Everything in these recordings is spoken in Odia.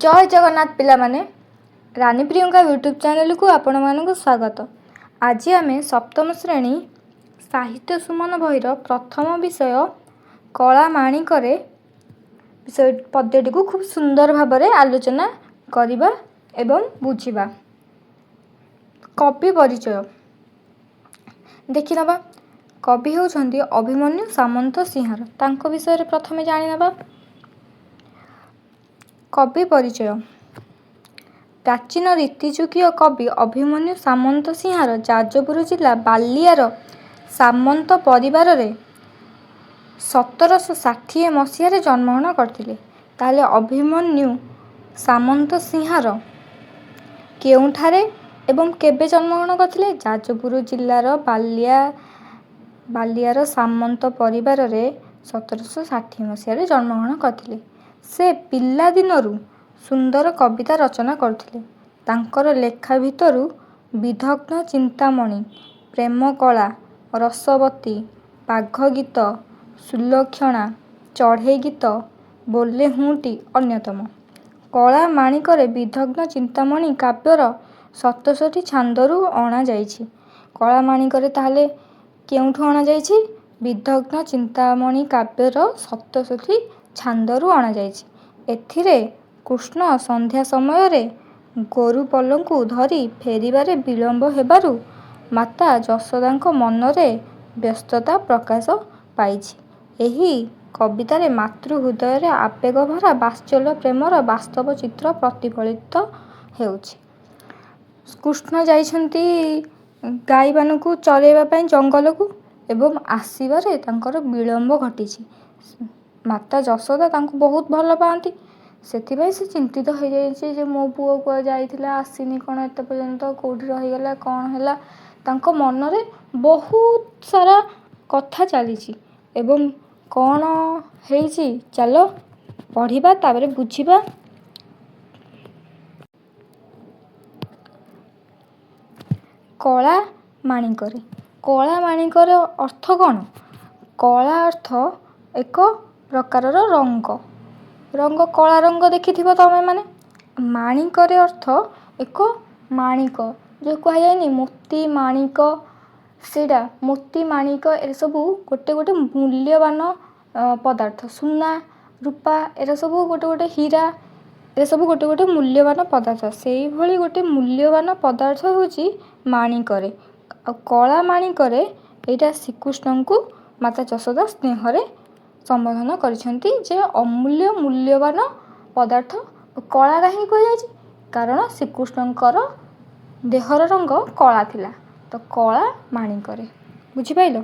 जय जगन्नाथ पिला माने रानी प्रियंका यूट्यूब चैनल को आपण मानक स्वागत। आज आम सप्तम श्रेणी साहित्य सुमन बहिर प्रथम विषय कला माणिकरे विषय पद्यटी को खूब सुंदर भाव में आलोचना करवा एवं बुझा। कवि परिचय देखि नबा। कवि होउछंती अभिमन्यु सामंत सिंहार। तांको विषय प्रथमे जानि नबा। कवि परिचय प्राचीन रीतिजुगीय कवि अभिमन्यु सामंत सिंहार जाजपुर जिला बालियार सामंत परिवार रे 1760 मसीह जन्मग्रहण करथिले। ताले अभिमन्यु सामंत सिंहार केउठारे एवं केबे जन्मग्रहण करथिले? जाजपुर जिलार बालियार सामंत परिवार रे 1760 मसीह जन्मग्रहण करथिले। से पिला दिनरू सुंदर कविता रचना करथिले। तांकर लेखा भितरू विदग्ध चिंतामणि, प्रेम कला, रसवती, बाघ गीत, सुलक्षणा, चढ़े गीत, बोले हुंटी अन्यतम। कला माणिकरे विदग्ध चिंतामणि काव्यर 67 छांदरू अणा जाइछि। कला माणिकरे ताहले केउठू अणा जाइछि? विदग्ध चिंतामणि काव्यर 67 छांदरू अणा जाइछि। एथिरे कृष्ण संध्या समय रे गोरु पलंकु धरी फेरिबारे विलंब हेबारु माता यशोदांक मनरे व्यस्तता प्रकाश पाइछि। एही कवितारे मातृ हृदय आवेग भरा वात्सल्य प्रेमर वास्तव चित्र प्रतिफलित हेउछि। कृष्ण जाइछंती गाई मानकु चरेबा पई जंगल को एवं आसीबारे तांकर विलंब घटिछि। माता यशोदा तांको बहुत भल पाती। सेथिबाई से चिंतित हो जाइछि जे मो पुओ को जाइथिला आसीनी कोन एते पर्यंत कोठी रहिगला कोन हैला। तांको मनरे बहुत सारा कथा चलीछि एवं कोन हेइछि चलो पढ़िबा ताबरे बुझिबा। कला माणिकरे कला माणिकर अर्थ कौन? कला अर्थ एक प्रकारर रंग। रंग कला रंग देखिथिबो तमे माने। माणिकरे अर्थ एक माणिक जो कह जायनी मोती माणिक सेडा मोती माणिक ए सबु गोटे गोटे मूल्यवान पदार्थ। सुना रूपा एरा सबु गोटे गोटे हीरा ए सब गोटे गोटे मूल्यवान पदार्थ। सेई भली गोटे मूल्यवान पदार्थ होची माणिकरे। कला माणिकरे एटा श्रीकृष्ण को माता यशोदा स्नेहरे संबोधन करिसेंती जे अमूल्य मूल्यवान पदार्थ कला काहे कह जायछि? कारण श्रीकृष्णकर देहर रंग कला थिला तो कला माणिकरे। बुझि पाइलो?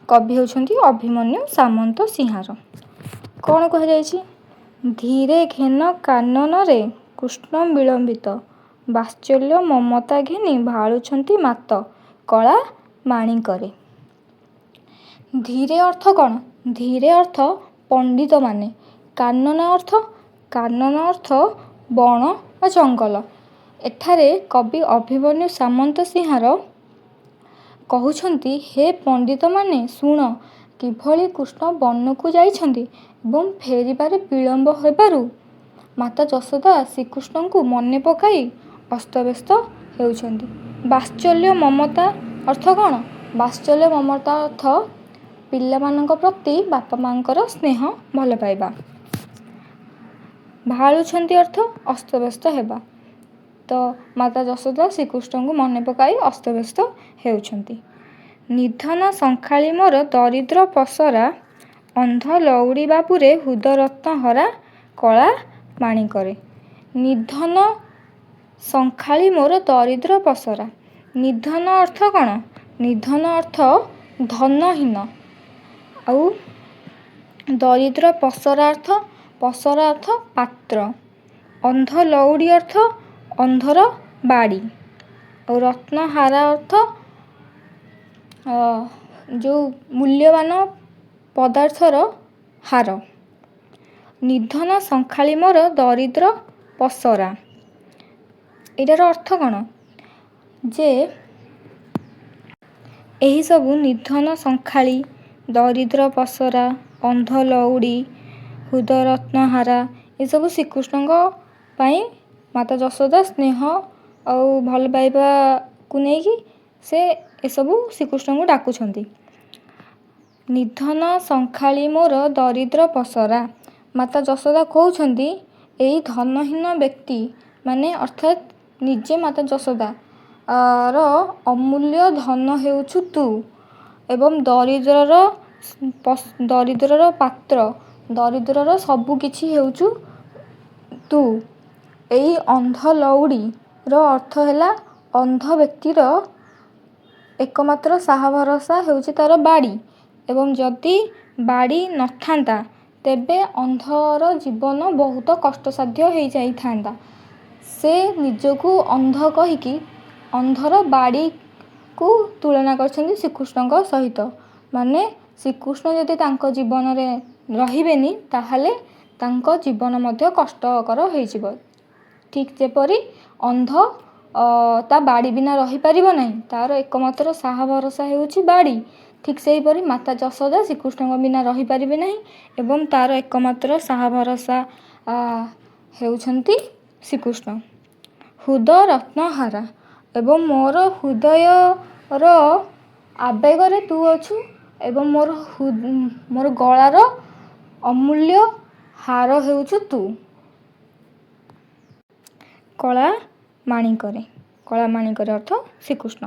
कवि होउछंती अभिमन्यु सामंत सिंहार। कौन कह जायछि? धीरे घेन कानन रे कृष्ण विलंबित वात्सल्य ममता घेनी भाळुछंती मात कला माणिकरे। धीरे अर्थ कौन? धीरे अर्थ पंडित माने। कानन अर्थ बण व जंगल। एठारे कवि अभिमन्यु सामंत सिंहार कहउछंती हे पंडित माने सुण किभली कृष्ण वन को जाइछंती एवं फेरिबारे विलंब हेबारु माता यशोदा श्रीकृष्ण को मने पकाई अस्तव्यस्त हेउछंती। वात्सल्य ममता अर्थ कौन? वात्सल्य ममता अर्थ पिलामानंक प्रति बापा मांकर स्नेह भल पाइबा। भाळुछंती अर्थ अस्तव्यस्त हेबा। तो माता यशोदा श्रीकृष्ण को मने पकाई अस्तव्यस्त हेउछंती। निधन संखाली मोर दरिद्र पसरा अंध लौड़ी बापुरे हृदरत्न हरा कला माणिकरे। निधन संखाली मोर दरिद्र पसरा। निधन अर्थ कौन? निधन अर्थ धनहीन। आउ दरिद्र पसरा अर्थ पात्र। अंध लौड़ी अर्थ अंधर बाड़ी। और रत्नहारा अर्थ जो मूल्यवान पदार्थर हार। निधन संखाली मोर दरिद्र पसरा एटार अर्थ कौन? जे एही सबु निधन संखाली दरिद्र पसरा अंध लौड़ी हृदय रत्नहारा ये सब श्रीकृष्ण ପାଇଁ ମାତା ଯଶୋଦା ସ୍ନେହ ଆଉ ଭଲ ପାଇବାକୁ ନେଇକି ସେ ଏସବୁ ଶ୍ରୀକୃଷ୍ଣଙ୍କୁ ଡାକୁଛନ୍ତି। ନିଧନ ସଂଖାଳି ମୋର ଦରିଦ୍ର ପସରା। ମାତା ଯଶୋଦା କହୁଛନ୍ତି ଏଇ ଧନହୀନ ବ୍ୟକ୍ତି ମାନେ ଅର୍ଥାତ୍ ନିଜେ ମାତା ଯଶୋଦା ର ଅମୂଲ୍ୟ ଧନ ହେଉଛୁ ତୁ ଏବଂ ଦରିଦ୍ରର ପାତ୍ର, ଦରିଦ୍ରର ସବୁ କିଛି ହେଉଛୁ ତୁ। ଏଇ ଅନ୍ଧ ଲଉଡ଼ିର ଅର୍ଥ ହେଲା ଅନ୍ଧ ବ୍ୟକ୍ତିର ଏକମାତ୍ର ସାହା ଭରସା ହେଉଛି ତାର ବାଡ଼ି ଏବଂ ଯଦି ବାଡ଼ି ନଥାନ୍ତା ତେବେ ଅନ୍ଧର ଜୀବନ ବହୁତ କଷ୍ଟସାଧ୍ୟ ହେଇଯାଇଥାନ୍ତା। ସେ ନିଜକୁ ଅନ୍ଧ କହିକି ଅନ୍ଧର ବାଡ଼ିକୁ ତୁଳନା କରିଛନ୍ତି ଶ୍ରୀକୃଷ୍ଣଙ୍କ ସହିତ। ମାନେ ଶ୍ରୀକୃଷ୍ଣ ଯଦି ତାଙ୍କ ଜୀବନରେ ରହିବେନି ତାହେଲେ ତାଙ୍କ ଜୀବନ ମଧ୍ୟ କଷ୍ଟକର ହେଇଯିବ। ଠିକ୍ ଯେପରି ଅନ୍ଧ ତା ବାଡ଼ି ବିନା ରହିପାରିବ ନାହିଁ, ତାର ଏକମାତ୍ର ସାହା ଭରସା ହେଉଛି ବାଡ଼ି। ଠିକ୍ ସେହିପରି ମାତା ଯଶୋଦା ଶ୍ରୀକୃଷ୍ଣଙ୍କ ବିନା ରହିପାରିବେ ନାହିଁ ଏବଂ ତାର ଏକମାତ୍ର ସାହା ଭରସା ହେଉଛନ୍ତି ଶ୍ରୀକୃଷ୍ଣ। ହୃଦ ରତ୍ନହାରା ଏବଂ ମୋର ହୃଦୟର ଆବେଗରେ ତୁ ଅଛୁ ଏବଂ ମୋର ଗଳାର ଅମୂଲ୍ୟ ହାର ହେଉଛୁ ତୁ। କଳା ମାଣିକରେ, କଳା ମାଣିକରେ ଅର୍ଥ ଶ୍ରୀକୃଷ୍ଣ।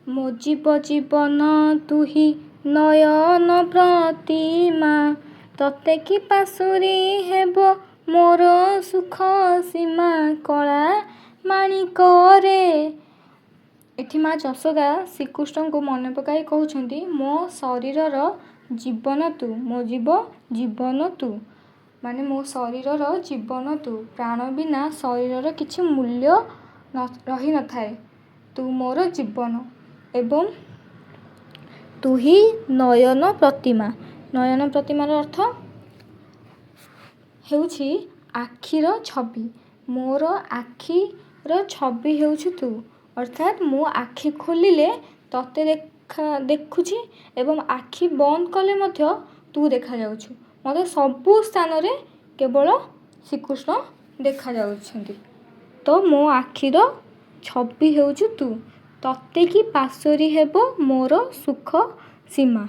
ମୋ ଜୀବନ ତୁହି ନୟନ ପ୍ରତିମା, ତତେ କି ପାଶୋରି ହେବ ମୋର ସୁଖ ସୀମା। କଳା ମାଣିକରେ, ଏଠି ମା ଯଶୋଦା ଶ୍ରୀକୃଷ୍ଣଙ୍କୁ ମନେ ପକାଇ କହୁଛନ୍ତି ମୋ ଶରୀରର ଜୀବନ ତୁ, ମୋ ଜୀବନ ତୁ। ମାନେ ମୋ ଶରୀରର ଜୀବନ ତୁ। ପ୍ରାଣ ବିନା ଶରୀରର କିଛି ମୂଲ୍ୟ ରହିନଥାଏ। ତୁ ମୋର ଜୀବନ ଏବଂ ତୁହି ନୟନ ପ୍ରତିମା। ନୟନ ପ୍ରତିମାର ଅର୍ଥ ହେଉଛି ଆଖିର ଛବି। ମୋର ଆଖିର ଛବି ହେଉଛୁ ତୁ। ଅର୍ଥାତ୍ ମୁଁ ଆଖି ଖୋଲିଲେ ତତେ ଦେଖୁଛି ଏବଂ ଆଖି ବନ୍ଦ କଲେ ମଧ୍ୟ ତୁ ଦେଖାଯାଉଛୁ। ମୋତେ ସବୁ ସ୍ଥାନରେ କେବଳ ଶ୍ରୀକୃଷ୍ଣ ଦେଖାଯାଉଛନ୍ତି। ତ ମୋ ଆଖିର ଛବି ହେଉଛୁ ତୁ। ତତେ କି ପାଶୋରି ହେବ ମୋର ସୁଖ ସୀମା।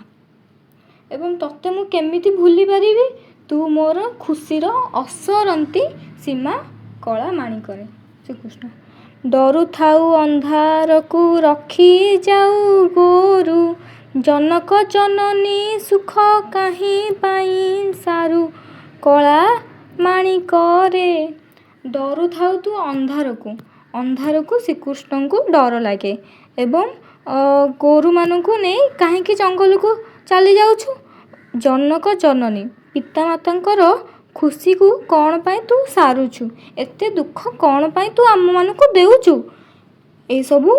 ଏବଂ ତତେ ମୁଁ କେମିତି ଭୁଲି ପାରିବି? ତୁ ମୋର ଖୁସିର ଅସରନ୍ତି ସୀମା। କଳା ମାଣିକରେ ଶ୍ରୀକୃଷ୍ଣ। ଡରୁଥାଉ ଅନ୍ଧାରକୁ ରଖି ଯାଉ ଗୋରୁ, ଜନକ ଜନନୀ ସୁଖ କାହିଁ ପାଇଁ ସାରୁ। କଳା ମାଣିକରେ, ଡରୁଥାଉ ତୁ ଅନ୍ଧାରକୁ। ଅନ୍ଧାରକୁ ଶ୍ରୀକୃଷ୍ଣଙ୍କୁ ଡର ଲାଗେ ଏବଂ ଗୋରୁମାନଙ୍କୁ ନେଇ କାହିଁକି ଜଙ୍ଗଲକୁ ଚାଲି ଯାଉଛୁ? ଜନକ ଜନନୀ ପିତାମାତାଙ୍କର ଖୁସିକୁ କ'ଣ ପାଇଁ ତୁ ସାରୁଛୁ? ଏତେ ଦୁଃଖ କ'ଣ ପାଇଁ ତୁ ଆମମାନଙ୍କୁ ଦେଉଛୁ? ଏହିସବୁ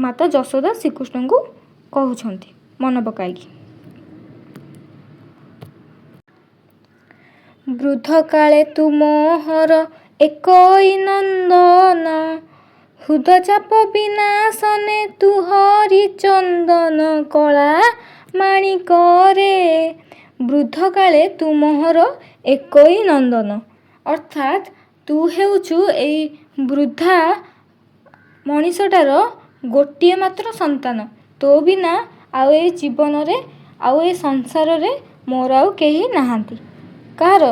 ମାତା ଯଶୋଦା ଶ୍ରୀକୃଷ୍ଣଙ୍କୁ କହୁଛନ୍ତି ମନେ ପକାଇକି। ବୃଦ୍ଧ କାଳେ ତୁ ମୋହର ଏକଇ ନନ୍ଦନ, ହୃଦ ଚାପ ବିନାଶନେ ତୁ ହରି ଚନ୍ଦନ। କଳା ମାଣିକରେ, ବୃଦ୍ଧ କାଳେ ତୁ ମୋହର ଏକଇ ନନ୍ଦନ। ଅର୍ଥାତ୍ ତୁ ହେଉଛୁ ଏଇ ବୃଦ୍ଧା ମଣିଷଟାର ଗୋଟିଏ ମାତ୍ର ସନ୍ତାନ। ତୋ ବିନା ଆଉ ଏଇ ଜୀବନରେ ଆଉ ଏଇ ସଂସାରରେ ମୋର ଆଉ କେହି ନାହାନ୍ତି। କାହାର?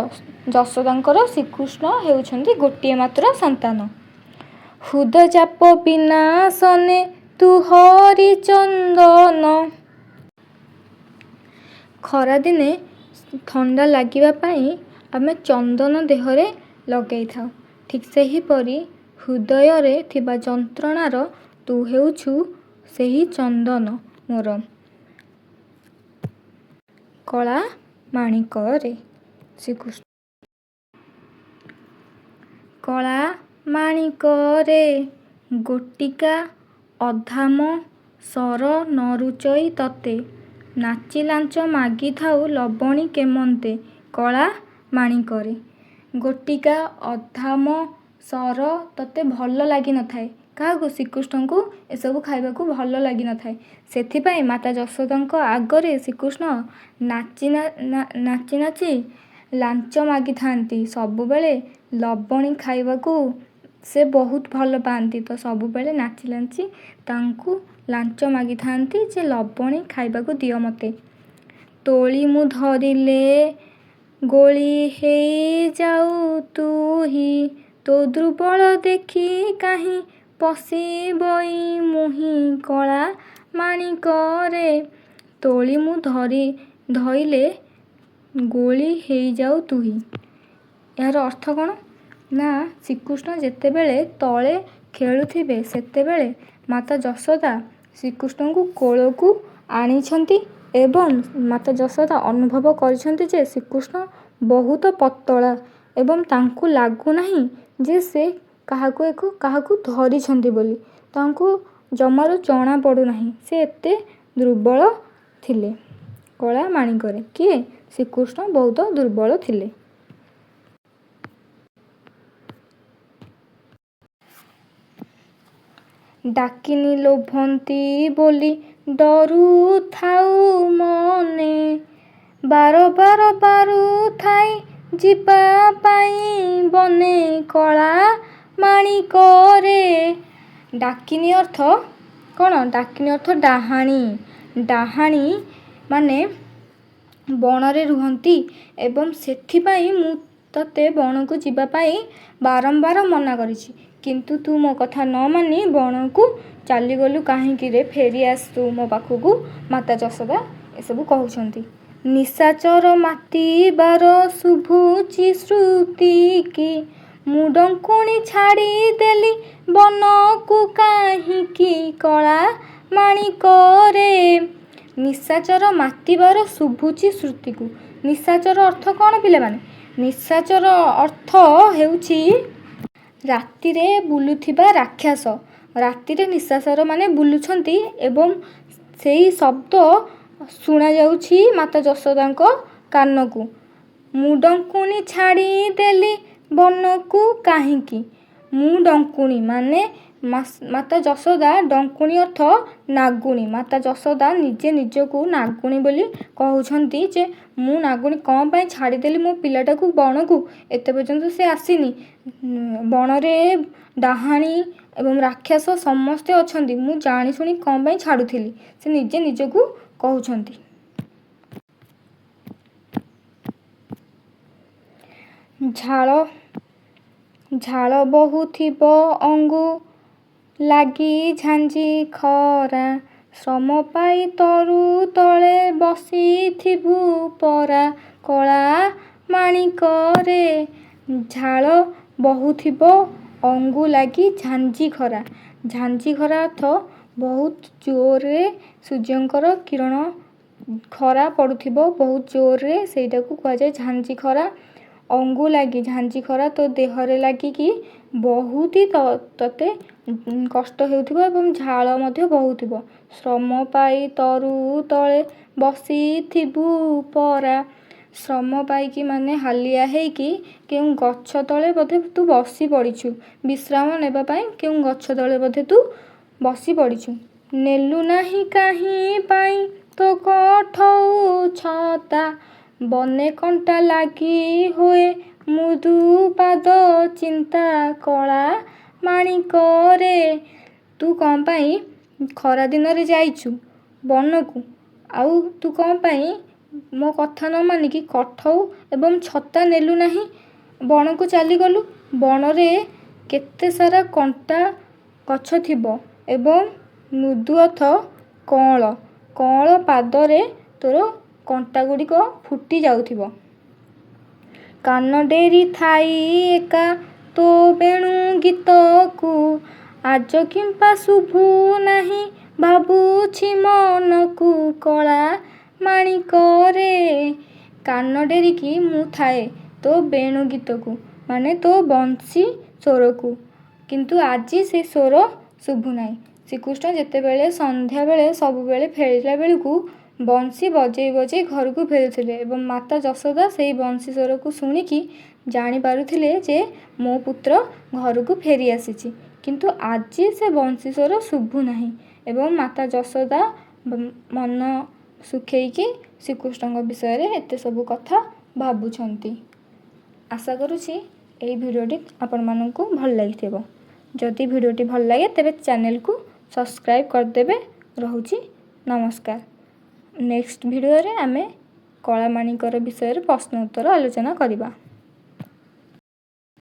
ଯଶୋଦାଙ୍କର। ଶ୍ରୀକୃଷ୍ଣ ହେଉଛନ୍ତି ଗୋଟିଏ ମାତ୍ର ସନ୍ତାନ। ହୃଦ ଚାପ ବିନାଶନେ ତୁ ହରି ଚନ୍ଦନ। ଖରାଦିନେ ଥଣ୍ଡା ଲାଗିବା ପାଇଁ ଆମେ ଚନ୍ଦନ ଦେହରେ ଲଗାଇଥାଉ। ଠିକ୍ ସେହିପରି ହୃଦୟରେ ଥିବା ଯନ୍ତ୍ରଣାର ତୁ ହେଉଛୁ ସେହି ଚନ୍ଦନ ମୋର। କଳା ମାଣିକରେ ଶ୍ରୀକୃଷ୍ଣ। କଳା ମାଣିକରେ ଗୋଟିକା ଅଧାମ ସର ନରୁଚଇ ତତେ, ନାଚି ଲାଞ୍ଚ ମାଗିଥାଉ ଲବଣୀ କେମନ୍ତେ। କଳା ମାଣିକରେ, ଗୋଟିକା ଅଧାମ ସର ତତେ ଭଲ ଲାଗିନଥାଏ କାହାକୁ? ଶ୍ରୀକୃଷ୍ଣଙ୍କୁ ଏସବୁ ଖାଇବାକୁ ଭଲ ଲାଗିନଥାଏ। ସେଥିପାଇଁ ମାତା ଯଶୋଦାଙ୍କ ଆଗରେ ଶ୍ରୀକୃଷ୍ଣ ନାଚି ନାଚି ଲାଞ୍ଚ ମାଗିଥାନ୍ତି। ସବୁବେଳେ ଲବଣୀ ଖାଇବାକୁ ସେ ବହୁତ ଭଲ ପାଆନ୍ତି, ତ ସବୁବେଳେ ନାଚି ନାଚି ତାଙ୍କୁ ଲାଞ୍ଚ ମାଗିଥାନ୍ତି ଯେ ଲବଣୀ ଖାଇବାକୁ ଦିଅ ମୋତେ। ତୋଳି ମୁଁ ଧରିଲେ ଗୋଳି ହେଇଯାଉ ତୁହି, ତୋ ଦୁର୍ବଳ ଦେଖି କାହିଁ ପଶିବଇ ମୁହିଁ କଳା ମାଣିକରେ। ତୋଳି ମୁଁ ଧଇଲେ ଗୋଳି ହେଇଯାଉ ତୁହି। ଏହାର ଅର୍ଥ କ'ଣ? ନା ଶ୍ରୀକୃଷ୍ଣ ଯେତେବେଳେ ତଳେ ଖେଳୁଥିବେ ସେତେବେଳେ ମାତା ଯଶୋଦା ଶ୍ରୀକୃଷ୍ଣଙ୍କୁ କୋଳକୁ ଆଣିଛନ୍ତି ଏବଂ ମାତା ଯଶୋଦା ଅନୁଭବ କରିଛନ୍ତି ଯେ ଶ୍ରୀକୃଷ୍ଣ ବହୁତ ପତଳା ଏବଂ ତାଙ୍କୁ ଲାଗୁନାହିଁ ଯେ ସେ କାହାକୁ ଧରିଛନ୍ତି ବୋଲି। ତାଙ୍କୁ ଜମାରୁ ଜଣା ପଡ଼ୁନାହିଁ ସେ ଏତେ ଦୁର୍ବଳ ଥିଲେ। କଳା ମାଣିକରେ କିଏ? ଶ୍ରୀକୃଷ୍ଣ ବହୁତ ଦୁର୍ବଳ ଥିଲେ। ଡାକିନି ଲୋଭନ୍ତି ବୋଲି ଡରୁଥାଉ ମନେ, ବାର ବାରୁଥାଇ ଯିବା ପାଇଁ ବନେ କଳା ମାଣିକରେ। ଡାକିନି ଅର୍ଥ କ'ଣ? ଡାକିନି ଅର୍ଥ ଡାହାଣୀ। ଡାହାଣୀ ମାନେ ବଣରେ ରୁହନ୍ତି ଏବଂ ସେଥିପାଇଁ ମୁଁ ତତେ ବଣକୁ ଯିବା ପାଇଁ ବାରମ୍ବାର ମନା କରିଛି, କିନ୍ତୁ ତୁ ମୋ କଥା ନ ମାନି ବଣକୁ ଚାଲିଗଲୁ କାହିଁକିରେ? ଫେରି ଆସୁ ମୋ ପାଖକୁ। ମାତା ଯଶୋଦା ଏସବୁ କହୁଛନ୍ତି। ନିଶାଚର ମାତିବାର ଶୁଭୁଛି ଶ୍ରୁତିକି, ମୁଁ ଡଙ୍କୁଣି ଛାଡ଼ିଦେଲି ବନକୁ କାହିଁକି କଳା ମାଣିକରେ। ନିଶାଚର ମାତିବାର ଶୁଭୁଛି ଶ୍ରୁତିକୁ। ନିଶାଚର ଅର୍ଥ କ'ଣ ପିଲାମାନେ? ନିଶାଚର ଅର୍ଥ ହେଉଛି ରାତିରେ ବୁଲୁଥିବା ରାକ୍ଷସ। ରାତିରେ ନିଶାଚରମାନେ ବୁଲୁଛନ୍ତି ଏବଂ ସେଇ ଶବ୍ଦ ଶୁଣାଯାଉଛି ମାତା ଯଶୋଦାଙ୍କ କାନକୁ। ମୁଁ ଡଙ୍କୁଣି ଛାଡ଼ିଦେଲି ବନକୁ କାହିଁକି। ମୁଁ ଡଙ୍କୁଣି ମାନେ ମାତା ଯଶୋଦା, ଡଙ୍କୁଣି ଅର୍ଥ ନାଗୁଣୀ। ମାତା ଯଶୋଦା ନିଜେ ନିଜକୁ ନାଗୁଣୀ ବୋଲି କହୁଛନ୍ତି ଯେ ମୁଁ ନାଗୁଣୀ କ'ଣ ପାଇଁ ଛାଡ଼ିଦେଲି ମୋ ପିଲାଟାକୁ ବଣକୁ, ଏତେ ପର୍ଯ୍ୟନ୍ତ ସେ ଆସିନି। ବଣରେ ଡାହାଣୀ ଏବଂ ରାକ୍ଷସ ସମସ୍ତେ ଅଛନ୍ତି, ମୁଁ ଜାଣିଶୁଣି କ'ଣ ପାଇଁ ଛାଡ଼ୁଥିଲି, ସେ ନିଜେ ନିଜକୁ କହୁଛନ୍ତି। ଝାଳ ବହୁଥିବ ଅଙ୍ଗୁ ଲାଗି ଝାଞ୍ଜି ଖରା, ଶ୍ରମ ପାଇ ତରୁ ତଳେ ବସିଥିବୁ ପରା କଳା ମାଣିକରେ। ଝାଳ ବହୁଥିବ ଅଙ୍ଗୁ ଲାଗି ଝାଞ୍ଜି ଖରା। ଝାଞ୍ଜି ଖରା ଅର୍ଥ ବହୁତ ଜୋରରେ ସୂର୍ଯ୍ୟଙ୍କର କିରଣ, ଖରା ପଡ଼ୁଥିବ ବହୁତ ଜୋରରେ, ସେଇଟାକୁ କୁହାଯାଏ ଝାଞ୍ଜି ଖରା। ଅଙ୍ଗୁ ଲାଗି ଝାଞ୍ଜି ଖରା ତୋ ଦେହରେ ଲାଗିକି ବହୁତ ତତେ କଷ୍ଟ ହେଉଥିବ ଏବଂ ଝାଳ ମଧ୍ୟ ବହୁଥିବ। ଶ୍ରମ ପାଇ ତରୁ ତଳେ ବସିଥିବୁ ପରା। ଶ୍ରମ ପାଇକି ମାନେ ହାଲିଆ ହେଇକି କେଉଁ ଗଛ ତଳେ ବୋଧେ ତୁ ବସି ପଡ଼ିଛୁ। ବିଶ୍ରାମ ନେବା ପାଇଁ କେଉଁ ଗଛ ତଳେ ବୋଧେ ତୁ ବସି ପଡ଼ିଛୁ। ନେଲୁ ନାହିଁ କାହିଁ ପାଇଁ ତୋ କଠଉ ଛତା, ବନେ କଣ୍ଟା ଲାଗି ହୁଏ ମୃଦୁ ପାଦ ଚିନ୍ତା କଳା ମାଣିକରେ। ତୁ କ'ଣ ପାଇଁ ଖରା ଦିନରେ ଯାଇଛୁ ବନକୁ, ଆଉ ତୁ କ'ଣ ପାଇଁ ମୋ କଥା ନ ମାନିକି କଠଉ ଏବଂ ଛତା ନେଲୁ ନାହିଁ, ବଣକୁ ଚାଲିଗଲୁ। ବଣରେ କେତେ ସାରା କଣ୍ଟା ଗଛ ଥିବ ଏବଂ ମୃଦୁ ଅର୍ଥ କଅଁଳ, କଅଁଳ ପାଦରେ ତୋର କଣ୍ଟା ଗୁଡ଼ିକ ଫୁଟି ଯାଉଥିବ। କାନ ଡେରି ଥାଇ ଏକା ତୋ ବେଣୁ ଗୀତକୁ, ଆଜ କିମ୍ପା ଶୁଭୁ ନାହିଁ ଭାବୁଛି ମନକୁ କଳା ମାଣିକରେ। କାନ ଡେରିକି ମୁଁ ଥାଏ ତୋ ବେଣୁ ଗୀତକୁ ମାନେ ତୋ ବଂଶୀ ସ୍ୱରକୁ, କିନ୍ତୁ ଆଜି ସେ ସ୍ୱର ଶୁଭୁନାହିଁ। ଶ୍ରୀକୃଷ୍ଣ ଯେତେବେଳେ ସନ୍ଧ୍ୟାବେଳେ ସବୁବେଳେ ଫେରିଲା ବେଳକୁ ବଂଶୀ ବଜେଇ ବଜେଇ ଘରକୁ ଫେରୁଥିଲେ ଏବଂ ମାତା ଯଶୋଦା ସେଇ ବଂଶୀ ସ୍ୱରକୁ ଶୁଣିକି ଜାଣିପାରୁଥିଲେ ଯେ ମୋ ପୁତ୍ର ଘରକୁ ଫେରି ଆସିଛି, କିନ୍ତୁ ଆଜି ସେ ବଂଶୀ ସ୍ୱର ଶୁଭୁ ନାହିଁ ଏବଂ ମାତା ଯଶୋଦା ମନ ଶୁଖେଇକି ଶ୍ରୀକୃଷ୍ଣଙ୍କ ବିଷୟରେ ଏତେ ସବୁ କଥା ଭାବୁଛନ୍ତି। ଆଶା କରୁଛି ଏହି ଭିଡ଼ିଓଟି ଆପଣମାନଙ୍କୁ ଭଲ ଲାଗିଥିବ। ଯଦି ଭିଡ଼ିଓଟି ଭଲ ଲାଗେ ତେବେ ଚ୍ୟାନେଲକୁ ସବସ୍କ୍ରାଇବ୍ କରିଦେବେ। ରହୁଛି ନମସ୍କାର। ନେକ୍ସଟ ଭିଡ଼ିଓରେ ଆମେ କଳାମାଣିଙ୍କର ବିଷୟରେ ପ୍ରଶ୍ନ ଉତ୍ତର ଆଲୋଚନା କରିବା।